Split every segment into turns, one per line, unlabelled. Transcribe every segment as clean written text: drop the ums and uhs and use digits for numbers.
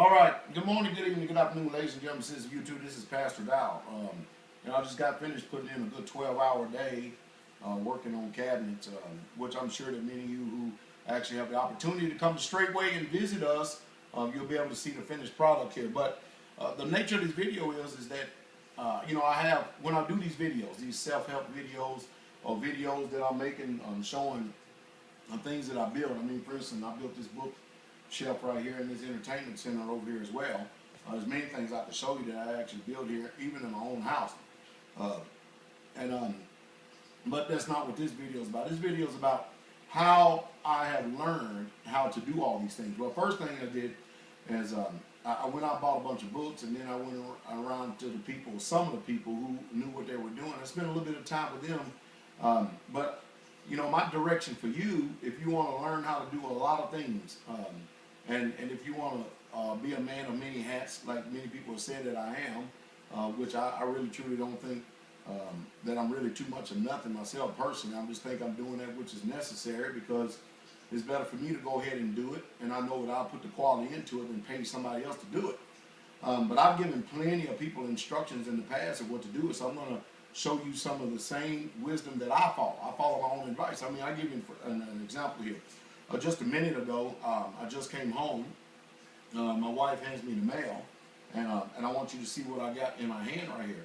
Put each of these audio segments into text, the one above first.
All right. Good morning, good evening, good afternoon, ladies and gentlemen. This is YouTube. This is Pastordowell. I just got finished putting in a good 12-hour day working on cabinets, which I'm sure that many of you who actually have the opportunity to come to Straightway and visit us, you'll be able to see the finished product here. But the nature of this video is that I have, when I do these videos, these self-help videos or videos that I'm making showing things that I built. I mean, for instance, I built this book shelf right here in this entertainment center over here as well. There's many things I can show you that I actually built here, even in my own house. But that's not what this video is about. This video is about how I have learned how to do all these things. Well, first thing I did is I went out and bought a bunch of books, and then I went around to the people, some of the people who knew what they were doing. I spent a little bit of time with them, but my direction for you, if you want to learn how to do a lot of things, and if you want to be a man of many hats, like many people have said that I am, which I really truly don't think that I'm really too much of nothing myself personally. I just think I'm doing that which is necessary because it's better for me to go ahead and do it, and I know that I'll put the quality into it than pay somebody else to do it. But I've given plenty of people instructions in the past of what to do, so I'm going to show you some of the same wisdom that I follow. I follow my own advice. I mean, I give you an example here. Just a minute ago, I just came home. My wife hands me the mail, and I want you to see what I got in my hand right here.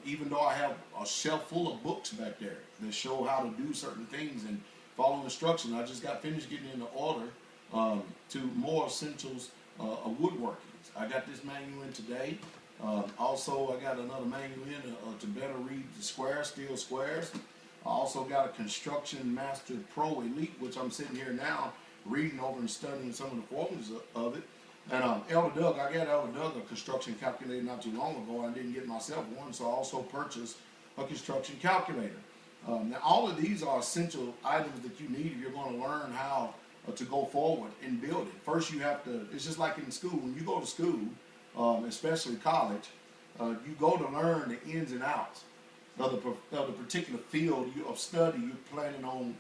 Even though I have a shelf full of books back there that show how to do certain things and follow instructions, I just got finished getting into order to more essentials of woodworking. I got this manual in today. Also, I got another manual in to better read the squares, steel squares. I also got a Construction Master Pro Elite, which I'm sitting here now reading over and studying some of the formulas of it. And Elder Doug, I got Elder Doug a construction calculator not too long ago. I didn't get myself one, so I also purchased a construction calculator. Now, all of these are essential items that you need if you're going to learn how to go forward in building. First, you have to, it's just like in school. When you go to school, especially college, you go to learn the ins and outs of the particular field of study you're planning on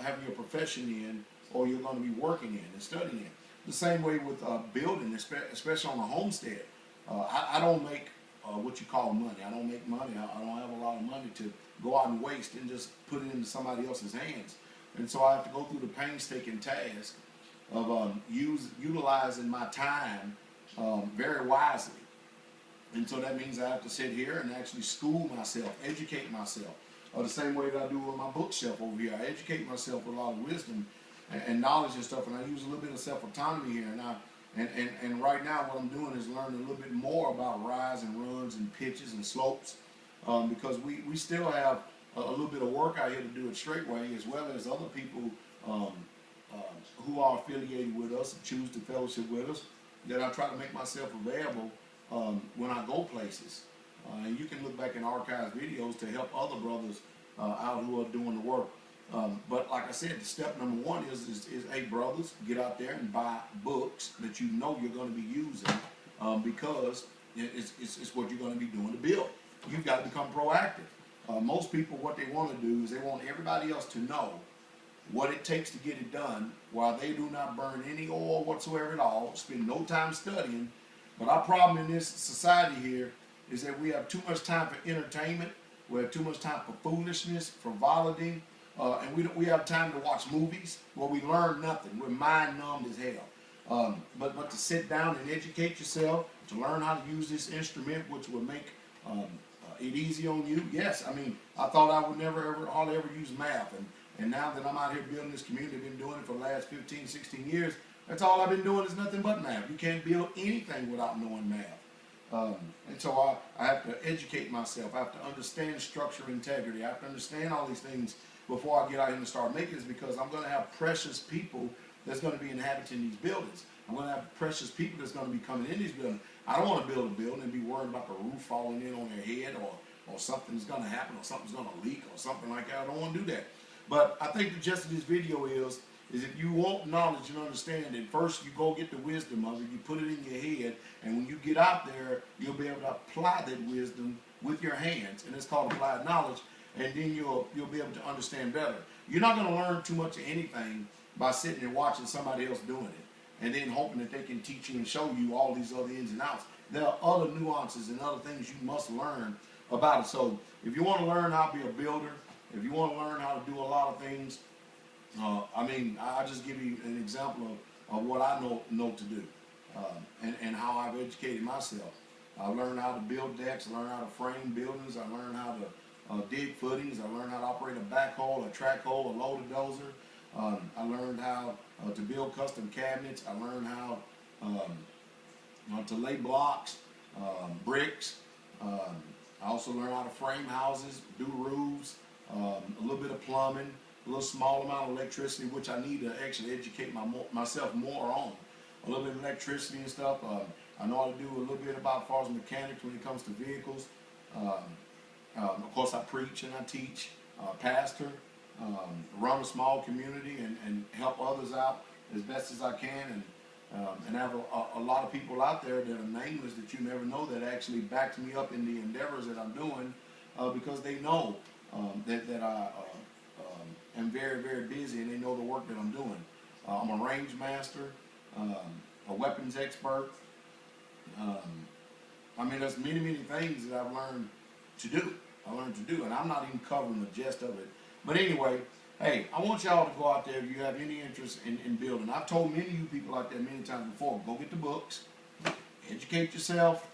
having your profession in, or you're going to be working in and studying in. The same way with building, especially on a homestead. I don't make what you call money. I don't make money. I don't have a lot of money to go out and waste and just put it into somebody else's hands. And so I have to go through the painstaking task of utilizing my time very wisely. And so that means I have to sit here and actually school myself, educate myself. The same way that I do with my bookshelf over here. I educate myself with a lot of wisdom and knowledge and stuff, and I use a little bit of self-autonomy here. And right now what I'm doing is learning a little bit more about rise and runs and pitches and slopes, because we still have a little bit of work out here to do at Straightway, as well as other people who are affiliated with us and choose to fellowship with us, that I try to make myself available when I go places. And you can look back in archived videos to help other brothers out who are doing the work. But like I said, step number one is hey, brothers, get out there and buy books that you know you're going to be using, because it's what you're going to be doing to build. You've got to become proactive. Most people, what they want to do is they want everybody else to know what it takes to get it done, while they do not burn any oil whatsoever at all, spend no time studying. But our problem in this society here is that we have too much time for entertainment, we have too much time for foolishness, frivolity, and we have time to watch movies where we learn nothing. We're mind numbed as hell. But to sit down and educate yourself, to learn how to use this instrument, which will make it easy on you. Yes, I mean, I thought I would hardly ever use math, and now that I'm out here building this community, I've been doing it for the last 15, 16 years, that's all I've been doing is nothing but math. You can't build anything without knowing math. And so I have to educate myself. I have to understand structure, integrity. I have to understand all these things before I get out here and start making this, because I'm going to have precious people that's going to be inhabiting these buildings. I'm going to have precious people that's going to be coming in these buildings. I don't want to build a building and be worried about the roof falling in on their head, or something's going to happen, or something's going to leak, or something like that. I don't want to do that. But I think the gist of this video is if you want knowledge and understanding, first you go get the wisdom of it, you put it in your head, and when you get out there, you'll be able to apply that wisdom with your hands, and it's called applied knowledge, and then you'll be able to understand better. You're not going to learn too much of anything by sitting and watching somebody else doing it. and then hoping that they can teach you and show you all these other ins and outs. There are other nuances and other things you must learn about it. So if you want to learn how to be a builder, if you want to learn how to do a lot of things, I just give you an example of what I know to do, and how I've educated myself. I learned how to build decks, I learned how to frame buildings, I learned how to dig footings, I learned how to operate a backhoe, a track hoe, a loader dozer. I learned how to build custom cabinets. I learned how to lay blocks, bricks. I also learned how to frame houses, do roofs, a little bit of plumbing, a little small amount of electricity, which I need to actually educate myself more on. A little bit of electricity and stuff. I know how to do a little bit about as far as mechanics when it comes to vehicles. Of course, I preach and I teach, pastor, run a small community and help others out as best as I can. And have a lot of people out there that are nameless that you never know that actually backs me up in the endeavors that I'm doing, because they know that I am very, very busy, and they know the work that I'm doing. I'm a range master, a weapons expert. There's many, many things that I've learned to do. And I'm not even covering the gist of it. But anyway, hey, I want y'all to go out there if you have any interest in building. I've told many of you people out there many times before, go get the books, educate yourself,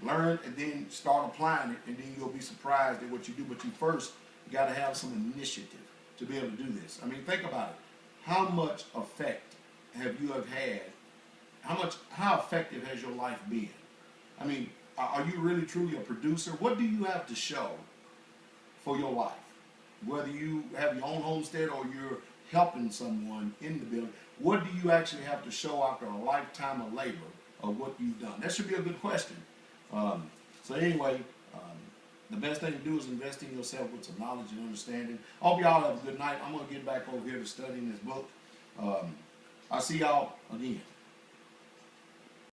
learn, and then start applying it, and then you'll be surprised at what you do. But you got to have some initiative to be able to do this. Think about it. How much effect have you had? How effective has your life been? Are you really truly a producer? What do you have to show for your life? Whether you have your own homestead or you're helping someone in the building, what do you actually have to show after a lifetime of labor of what you've done? That should be a good question. So anyway, the best thing to do is invest in yourself with some knowledge and understanding. I hope y'all have a good night. I'm going to get back over here to studying this book. I'll see y'all again.